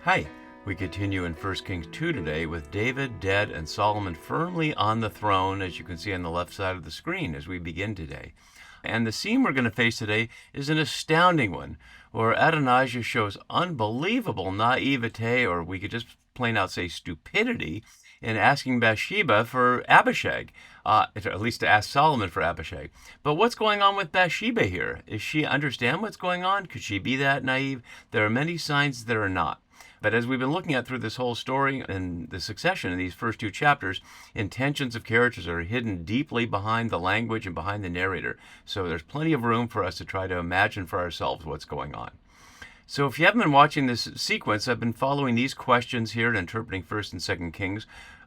Hi, we continue in 1 Kings 2 today with David dead and Solomon firmly on the throne, as you can see on the left side of the screen as we begin today. And the scene we're going to face today is an astounding one, where Adonijah shows unbelievable naivete, or we could just plain out say stupidity, in asking Bathsheba for Abishag, at least to ask Solomon for Abishag. But what's going on with Bathsheba here? Does she understand what's going on? Could she be that naive? There are many signs that are not. But as we've been looking at through this whole story and the succession in these first two chapters, intentions of characters are hidden deeply behind the language and behind the narrator. So there's plenty of room for us to try to imagine for ourselves what's going on. So if you haven't been watching this sequence, I've been following these questions here and interpreting 1st and 2nd Kings,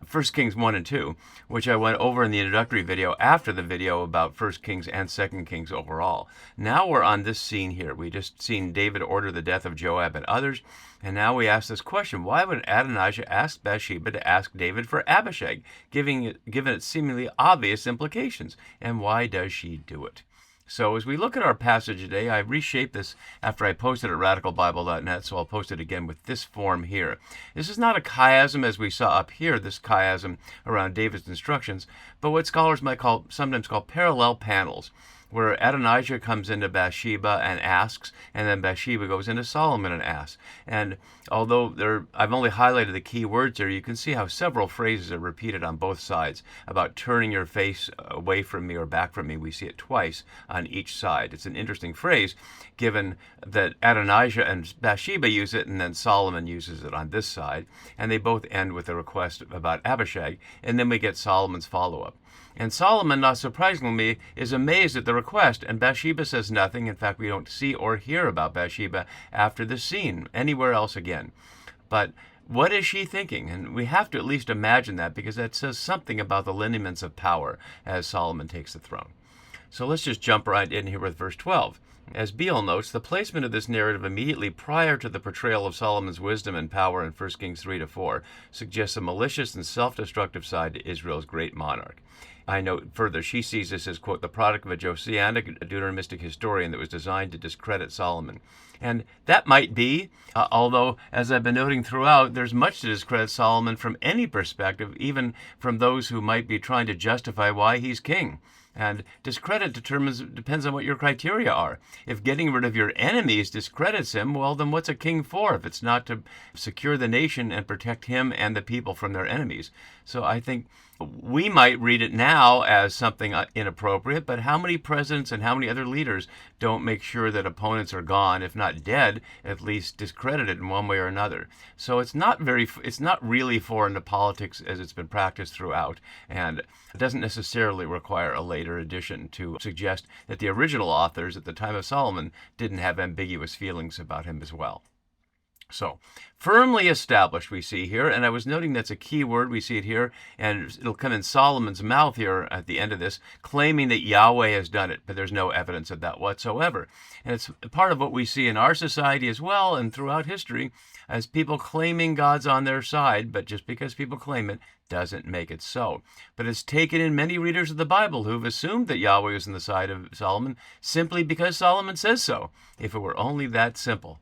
1 Kings 1 and 2, which I went over in the introductory video after the video about 1 Kings and 2 Kings overall. Now we're on this scene here. We just seen David order the death of Joab and others, and now we ask this question: why would Adonijah ask Bathsheba to ask David for Abishag, given its seemingly obvious implications? And why does she do it? So as we look at our passage today, I reshaped this after I posted at radicalbible.net, so I'll post it again with this form here. This is not a chiasm as we saw up here, this chiasm around David's instructions, but what scholars might sometimes call parallel panels, where Adonijah comes into Bathsheba and asks, and then Bathsheba goes into Solomon and asks. And although I've only highlighted the key words there, you can see how several phrases are repeated on both sides about turning your face away from me or back from me. We see it twice on each side. It's an interesting phrase, given that Adonijah and Bathsheba use it, and then Solomon uses it on this side, and they both end with a request about Abishag, and then we get Solomon's follow-up. And Solomon, not surprisingly, is amazed at the request, and Bathsheba says nothing. In fact, we don't see or hear about Bathsheba after this scene anywhere else again. But what is she thinking? And we have to at least imagine that, because that says something about the lineaments of power as Solomon takes the throne. So let's just jump right in here with verse 12. As Beale notes, the placement of this narrative immediately prior to the portrayal of Solomon's wisdom and power in 1 Kings 3-4 suggests a malicious and self-destructive side to Israel's great monarch. I note further, she sees this as, quote, the product of a Josianic Deuteronomistic historian that was designed to discredit Solomon. And that might be, although, as I've been noting throughout, there's much to discredit Solomon from any perspective, even from those who might be trying to justify why he's king. And discredit depends on what your criteria are. If getting rid of your enemies discredits him, well, then what's a king for if it's not to secure the nation and protect him and the people from their enemies? So I think we might read it now as something inappropriate, but how many presidents and how many other leaders don't make sure that opponents are gone, if not dead, at least discredited in one way or another? So it's not really foreign to politics as it's been practiced throughout, and it doesn't necessarily require a later addition to suggest that the original authors at the time of Solomon didn't have ambiguous feelings about him as well. So, firmly established we see here, and I was noting that's a key word. We see it here, and it'll come in Solomon's mouth here at the end of this, claiming that Yahweh has done it, but there's no evidence of that whatsoever. And it's part of what we see in our society as well, and throughout history, as people claiming God's on their side, but just because people claim it doesn't make it so. But it's taken in many readers of the Bible who've assumed that Yahweh is on the side of Solomon simply because Solomon says so, if it were only that simple.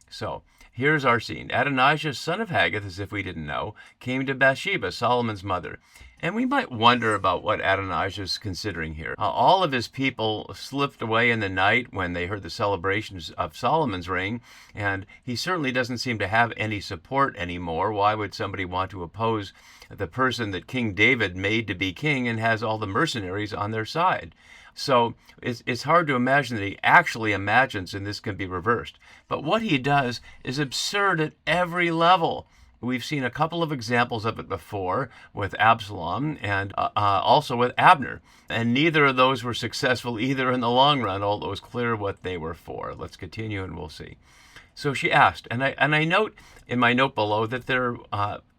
So, here's our scene. Adonijah, son of Haggith, as if we didn't know, came to Bathsheba, Solomon's mother. And we might wonder about what Adonijah is considering here. All of his people slipped away in the night when they heard the celebrations of Solomon's reign, and he certainly doesn't seem to have any support anymore. Why would somebody want to oppose the person that King David made to be king and has all the mercenaries on their side? So it's hard to imagine that he actually imagines and this can be reversed. But what he does is absurd at every level. We've seen a couple of examples of it before with Absalom and also with Abner. And neither of those were successful either in the long run, although it's clear what they were for. Let's continue and we'll see. So she asked, and I note in my note below that their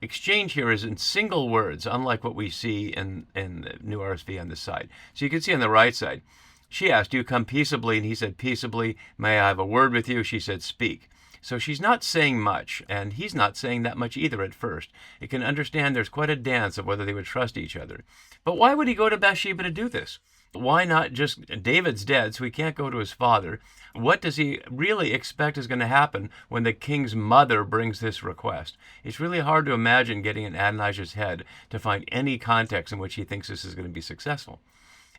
exchange here is in single words, unlike what we see in the New RSV on this side. So you can see on the right side, she asked, "Do you come peaceably?" And he said, "Peaceably. May I have a word with you?" She said, "Speak." So she's not saying much, and he's not saying that much either at first. You can understand there's quite a dance of whether they would trust each other. But why would he go to Bathsheba to do this? Why not just, David's dead, so he can't go to his father. What does he really expect is going to happen when the king's mother brings this request? It's really hard to imagine getting in Adonijah's head to find any context in which he thinks this is going to be successful.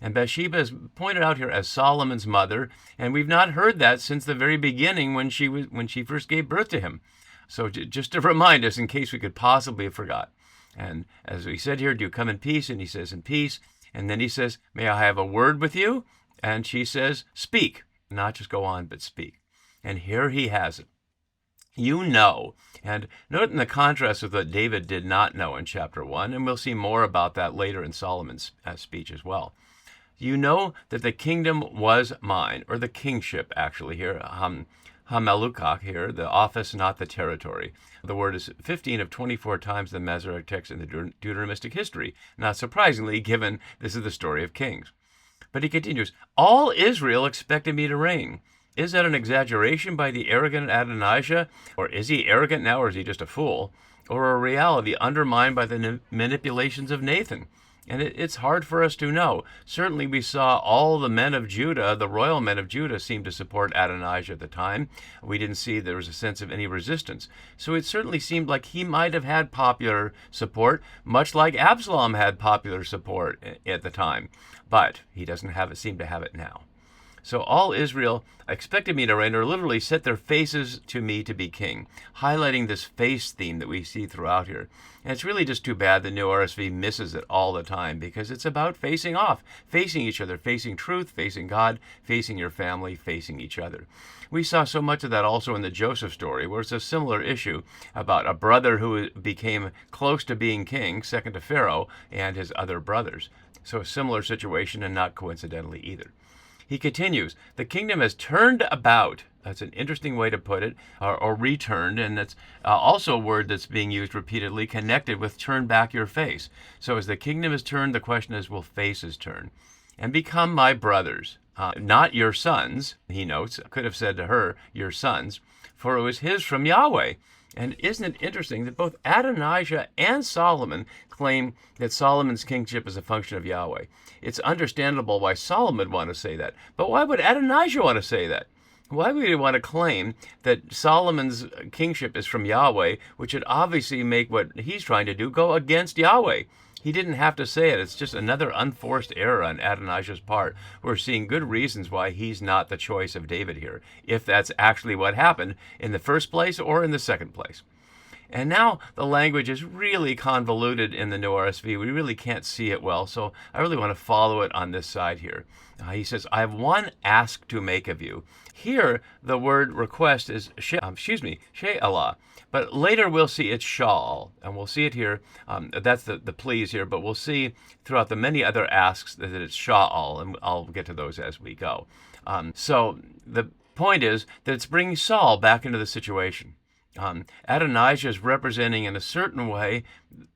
And Bathsheba is pointed out here as Solomon's mother, and we've not heard that since the very beginning when she first gave birth to him. So just to remind us, in case we could possibly have forgot. And as we said here, do you come in peace? And he says, in peace. And then he says, may I have a word with you? And she says, speak. Not just go on, but speak. And here he has it. You know, and note in the contrast with what David did not know in chapter 1, and we'll see more about that later in Solomon's speech as well. You know that the kingdom was mine, or the kingship actually here, Hamelukach here, the office, not the territory. The word is 15 of 24 times the Masoretic text in the Deuteronomistic history, not surprisingly, given this is the story of kings. But he continues, all Israel expected me to reign. Is that an exaggeration by the arrogant Adonijah? Or is he arrogant now, or is he just a fool? Or a reality undermined by the manipulations of Nathan? And it's hard for us to know. Certainly we saw all the men of Judah, the royal men of Judah, seem to support Adonijah at the time. We didn't see there was a sense of any resistance. So it certainly seemed like he might have had popular support, much like Absalom had popular support at the time. But he doesn't seem to have it now. So all Israel expected me to reign, or literally set their faces to me to be king, highlighting this face theme that we see throughout here. And it's really just too bad the New RSV misses it all the time, because it's about facing off, facing each other, facing truth, facing God, facing your family, facing each other. We saw so much of that also in the Joseph story, where it's a similar issue about a brother who became close to being king, second to Pharaoh, and his other brothers. So a similar situation, and not coincidentally either. He continues, the kingdom has turned about. That's an interesting way to put it, or returned, and that's also a word that's being used repeatedly, connected with turn back your face. So as the kingdom is turned, the question is, will faces turn? And become my brothers, not your sons, he notes, could have said to her, your sons, for it was his from Yahweh. And isn't it interesting that both Adonijah and Solomon claim that Solomon's kingship is a function of Yahweh? It's understandable why Solomon would want to say that. But why would Adonijah want to say that? Why would he want to claim that Solomon's kingship is from Yahweh, which would obviously make what he's trying to do go against Yahweh? He didn't have to say it. It's just another unforced error on Adonijah's part. We're seeing good reasons why he's not the choice of David here, if that's actually what happened in the first place or in the second place. And now the language is really convoluted in the New RSV. We really can't see it well, so I really want to follow it on this side here. He says, I have one ask to make of you. Here, the word request is she'elah. But later we'll see it's sha'al, and we'll see it here. That's the please here, but we'll see throughout the many other asks that it's sha'al, and I'll get to those as we go. So the point is that it's bringing Saul back into the situation. Adonijah is representing in a certain way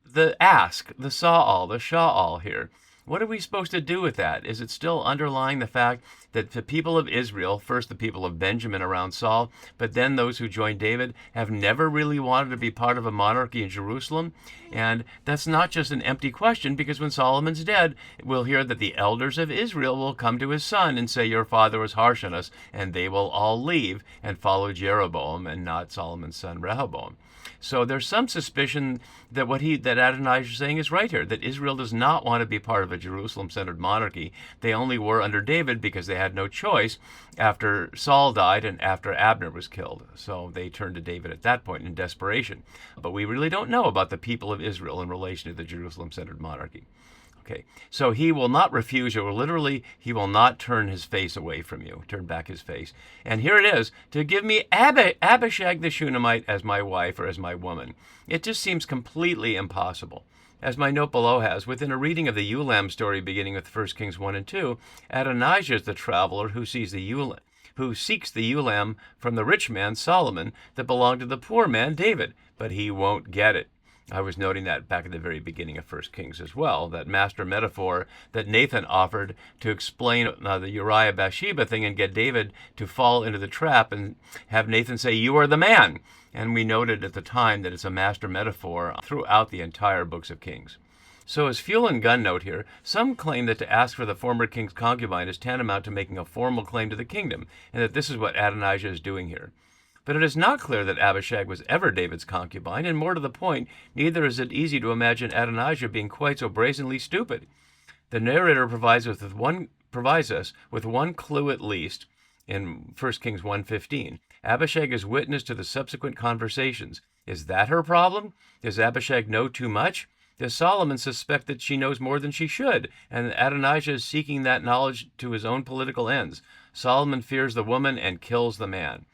the ask, the sa'al, the sha'al here. What are we supposed to do with that? Is it still underlying the fact that the people of Israel, first the people of Benjamin around Saul, but then those who joined David, have never really wanted to be part of a monarchy in Jerusalem? And that's not just an empty question, because when Solomon's dead, we'll hear that the elders of Israel will come to his son and say, your father was harsh on us, and they will all leave and follow Jeroboam and not Solomon's son Rehoboam. So there's some suspicion that that Adonijah is saying is right here, that Israel does not want to be part of a Jerusalem-centered monarchy. They only were under David because they had no choice after Saul died and after Abner was killed. So they turned to David at that point in desperation. But we really don't know about the people of Israel in relation to the Jerusalem-centered monarchy. Okay, so he will not refuse you, or literally, he will not turn his face away from you, turn back his face. And here it is, to give me Abishag the Shunammite as my wife or as my woman. It just seems completely impossible. As my note below has, within a reading of the Ulam story beginning with 1 Kings 1 and 2, Adonijah is the traveler who seeks the Ulam from the rich man Solomon that belonged to the poor man David, but he won't get it. I was noting that back at the very beginning of 1 Kings as well, that master metaphor that Nathan offered to explain the Uriah Bathsheba thing and get David to fall into the trap and have Nathan say, you are the man. And we noted at the time that it's a master metaphor throughout the entire books of Kings. So as fuel and gun note here, some claim that to ask for the former king's concubine is tantamount to making a formal claim to the kingdom, and that this is what Adonijah is doing here. But it is not clear that Abishag was ever David's concubine, and more to the point, neither is it easy to imagine Adonijah being quite so brazenly stupid. The narrator provides us with one clue at least in 1 Kings 1:15. Abishag is witness to the subsequent conversations. Is that her problem? Does Abishag know too much? Does Solomon suspect that she knows more than she should, and Adonijah is seeking that knowledge to his own political ends? Solomon fears the woman and kills the man.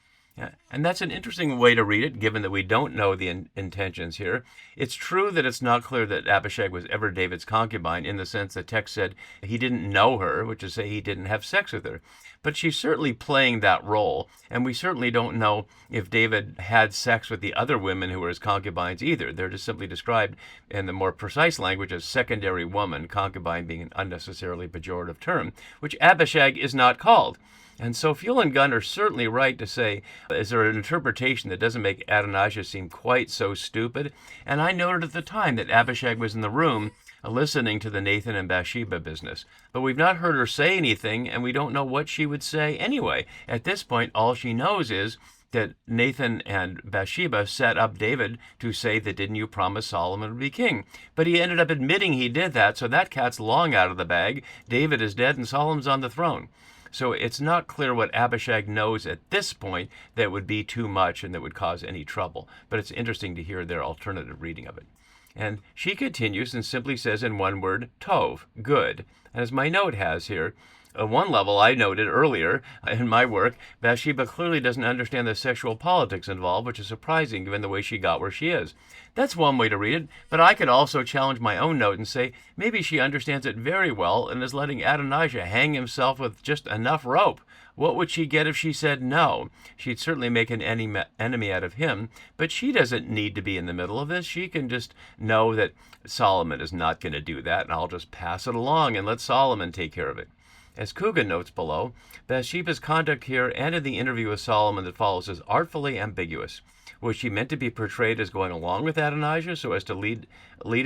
And that's an interesting way to read it, given that we don't know the intentions here. It's true that it's not clear that Abishag was ever David's concubine, in the sense the text said he didn't know her, which is to say he didn't have sex with her. But she's certainly playing that role, and we certainly don't know if David had sex with the other women who were his concubines either. They're just simply described in the more precise language as secondary woman, concubine being an unnecessarily pejorative term, which Abishag is not called. And so Fuel and Gun are certainly right to say, is there an interpretation that doesn't make Adonijah seem quite so stupid? And I noted at the time that Abishag was in the room listening to the Nathan and Bathsheba business. But we've not heard her say anything, and we don't know what she would say anyway. At this point, all she knows is that Nathan and Bathsheba set up David to say that didn't you promise Solomon would be king? But he ended up admitting he did that, so that cat's long out of the bag. David is dead and Solomon's on the throne. So it's not clear what Abishag knows at this point that would be too much and that would cause any trouble. But it's interesting to hear their alternative reading of it. And she continues and simply says in one word, tov, good. And as my note has here, at one level I noted earlier in my work, Bathsheba clearly doesn't understand the sexual politics involved, which is surprising given the way she got where she is. That's one way to read it, but I could also challenge my own note and say maybe she understands it very well and is letting Adonijah hang himself with just enough rope. What would she get if she said no? She'd certainly make an enemy out of him, but she doesn't need to be in the middle of this. She can just know that Solomon is not going to do that, and I'll just pass it along and let Solomon take care of it. As Coogan notes below, Bathsheba's conduct here and in the interview with Solomon that follows is artfully ambiguous. Was she meant to be portrayed as going along with Adonijah so as to lead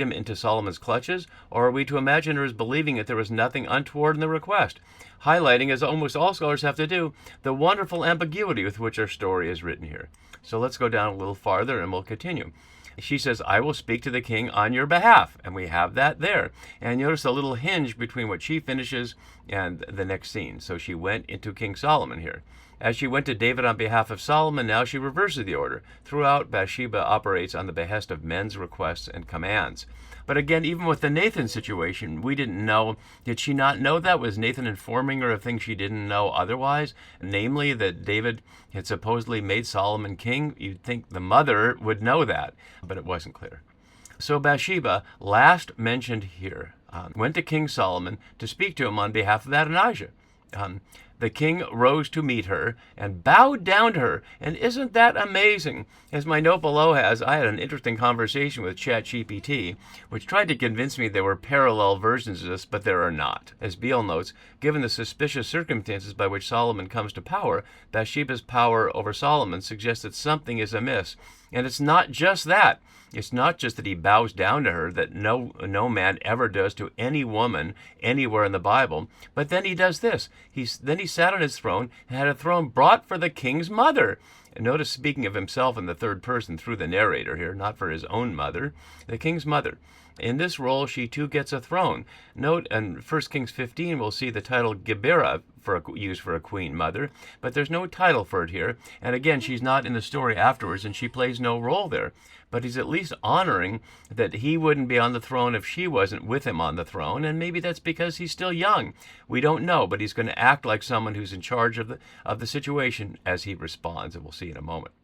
him into Solomon's clutches, or are we to imagine her as believing that there was nothing untoward in the request, highlighting, as almost all scholars have to do, the wonderful ambiguity with which our story is written here? So let's go down a little farther and we'll continue. She says, I will speak to the king on your behalf. And we have that there. And notice a little hinge between what she finishes and the next scene. So she went into King Solomon here. As she went to David on behalf of Solomon, now she reverses the order. Throughout, Bathsheba operates on the behest of men's requests and commands. But again, even with the Nathan situation, we didn't know. Did she not know that? Was Nathan informing her of things she didn't know otherwise? Namely, that David had supposedly made Solomon king? You'd think the mother would know that, but it wasn't clear. So Bathsheba, last mentioned here, went to King Solomon to speak to him on behalf of Adonijah. The king rose to meet her and bowed down to her. And isn't that amazing? As my note below has, I had an interesting conversation with ChatGPT, which tried to convince me there were parallel versions of this, but there are not. As Beale notes, given the suspicious circumstances by which Solomon comes to power, Bathsheba's power over Solomon suggests that something is amiss. And it's not just that. It's not just that he bows down to her, that no man ever does to any woman anywhere in the Bible, but then he does this. Then he sat on his throne and had a throne brought for the king's mother. And notice speaking of himself in the third person through the narrator here, not for his own mother, the king's mother. In this role, she too gets a throne. Note in 1 Kings 15, we'll see the title Gebera used for a queen mother, but there's no title for it here. And again, she's not in the story afterwards, and she plays no role there. But he's at least honoring that he wouldn't be on the throne if she wasn't with him on the throne, and maybe that's because he's still young. We don't know, but he's going to act like someone who's in charge of the situation as he responds, and we'll see in a moment.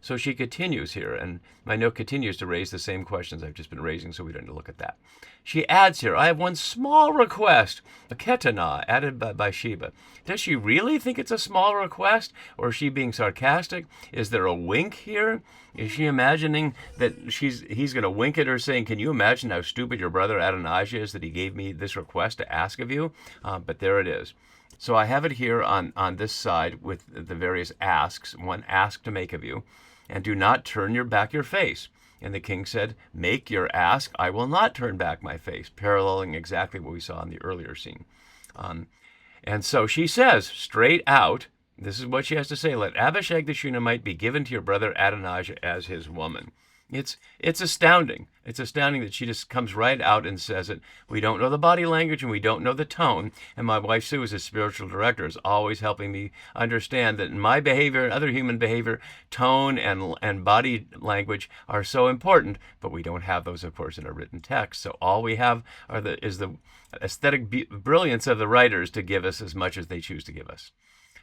So she continues here, and my note continues to raise the same questions I've just been raising, so we don't need to look at that. She adds here, I have one small request, a ketanah, added by Bathsheba. Does she really think it's a small request, or is she being sarcastic? Is there a wink here? Is she imagining that he's going to wink at her, saying, can you imagine how stupid your brother Adonijah is that he gave me this request to ask of you? But there it is. So I have it here on this side with the various asks, one ask to make of you. And do not turn back your face. And the king said, "Make your ask, I will not turn back my face," paralleling exactly what we saw in the earlier scene. And so she says, straight out, this is what she has to say: "Let Abishag the Shunammite be given to your brother Adonijah as his woman." It's astounding. It's astounding that she just comes right out and says it. We don't know the body language and we don't know the tone. And my wife Sue, as a spiritual director, is always helping me understand that in my behavior and other human behavior, tone and body language are so important. But we don't have those, of course, in a written text. So all we have is the aesthetic brilliance of the writers to give us as much as they choose to give us.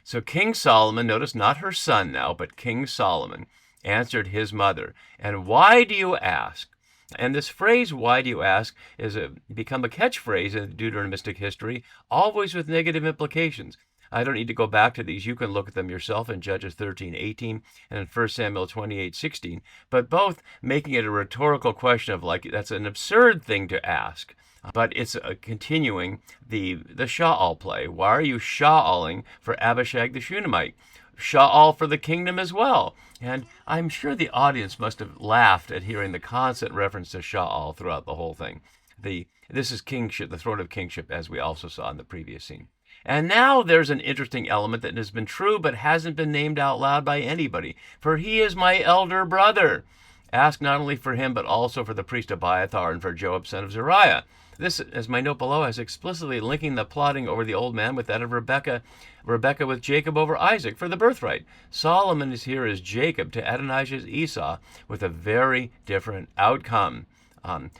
So King Solomon, notice not her son now, but King Solomon, answered his mother, "And why do you ask?" And this phrase, "why do you ask," is become a catchphrase in Deuteronomistic history, always with negative implications. I don't need to go back to these. You can look at them yourself in Judges 13:18 and in 1 Samuel 28:16, but both making it a rhetorical question of like, that's an absurd thing to ask. But it's continuing the Sha'al play. Why are you Sha'aling for Abishag the Shunammite? Sha'al for the kingdom as well. And I'm sure the audience must have laughed at hearing the constant reference to Sha'al throughout the whole thing. This is kingship, the throne of kingship, as we also saw in the previous scene. And now there's an interesting element that has been true but hasn't been named out loud by anybody. "For he is my elder brother. Ask not only for him, but also for the priest Abiathar and for Joab, son of Zeruiah." This, as my note below, has explicitly linking the plotting over the old man with that of Rebekah with Jacob over Isaac for the birthright. Solomon is here as Jacob to Adonijah's Esau with a very different outcome.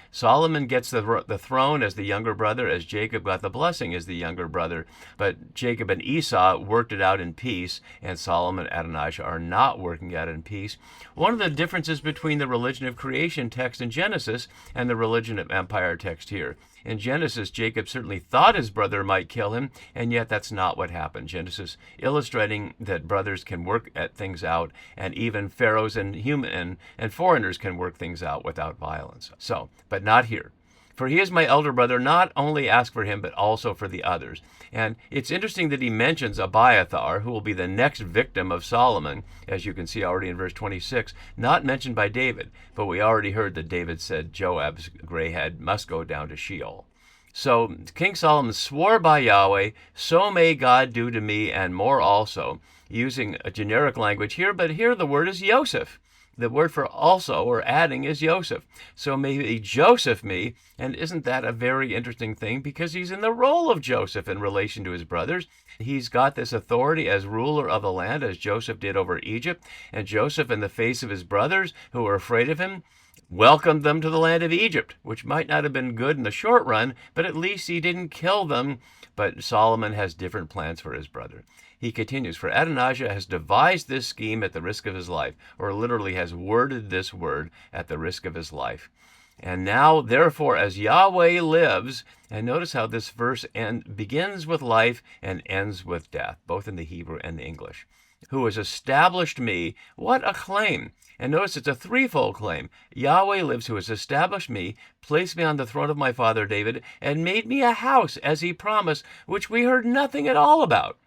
Solomon gets the throne as the younger brother, as Jacob got the blessing as the younger brother. But Jacob and Esau worked it out in peace, and Solomon and Adonijah are not working out in peace. One of the differences between the religion of creation text in Genesis and the religion of empire text here. In Genesis, Jacob certainly thought his brother might kill him, and yet that's not what happened. Genesis illustrating that brothers can work at things out, and even pharaohs and foreigners can work things out without violence. So, but not here. "For he is my elder brother, not only ask for him, but also for the others." And it's interesting that he mentions Abiathar, who will be the next victim of Solomon, as you can see already in verse 26, not mentioned by David, but we already heard that David said Joab's gray head must go down to Sheol. So King Solomon swore by Yahweh, "So may God do to me and more also," using a generic language here, but here the word is Yosef. The word for also or adding is Joseph. So maybe Joseph me, and isn't that a very interesting thing? Because he's in the role of Joseph in relation to his brothers. He's got this authority as ruler of the land, as Joseph did over Egypt. And Joseph, in the face of his brothers who were afraid of him, welcomed them to the land of Egypt, which might not have been good in the short run, but at least he didn't kill them. But Solomon has different plans for his brother. He continues, "For Adonijah has devised this scheme at the risk of his life," or literally has worded this word at the risk of his life. "And now, therefore, as Yahweh lives," and notice how this verse begins with life and ends with death, both in the Hebrew and the English, "who has established me." What a claim. And notice it's a threefold claim. Yahweh lives, who has established me, placed me on the throne of my father David, and made me a house, as he promised, which we heard nothing at all about.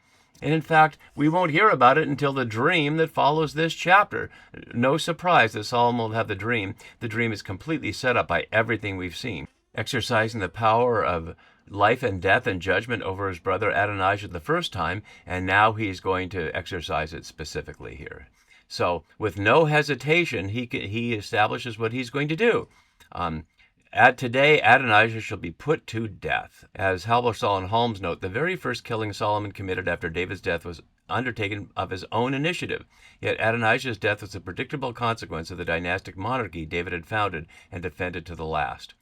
And in fact, we won't hear about it until the dream that follows this chapter. No surprise that Solomon will have the dream. The dream is completely set up by everything we've seen. Exercising the power of life and death and judgment over his brother Adonijah the first time, and now he's going to exercise it specifically here. So with no hesitation, he establishes what he's going to do. Today, Adonijah shall be put to death. As Halberstal and Holmes note, the very first killing Solomon committed after David's death was undertaken of his own initiative. Yet Adonijah's death was a predictable consequence of the dynastic monarchy David had founded and defended to the last.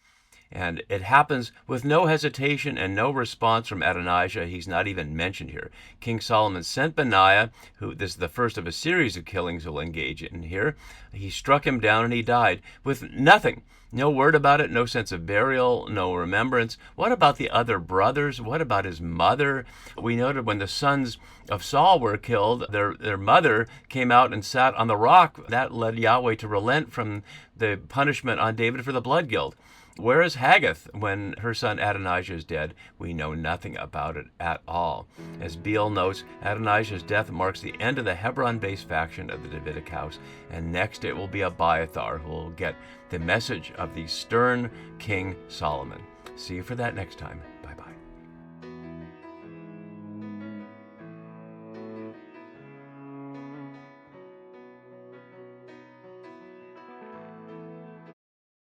And it happens with no hesitation and no response from Adonijah. He's not even mentioned here. King Solomon sent Benaiah, who this is the first of a series of killings he'll engage in here. He struck him down and he died with nothing. No word about it, no sense of burial, no remembrance. What about the other brothers? What about his mother? We noted when the sons of Saul were killed, their mother came out and sat on the rock. That led Yahweh to relent from the punishment on David for the blood guilt. Where is Haggith when her son Adonijah is dead? We know nothing about it at all. As Beale notes, Adonijah's death marks the end of the Hebron-based faction of the Davidic house, and next it will be Abiathar who will get the message of the stern King Solomon. See you for that next time.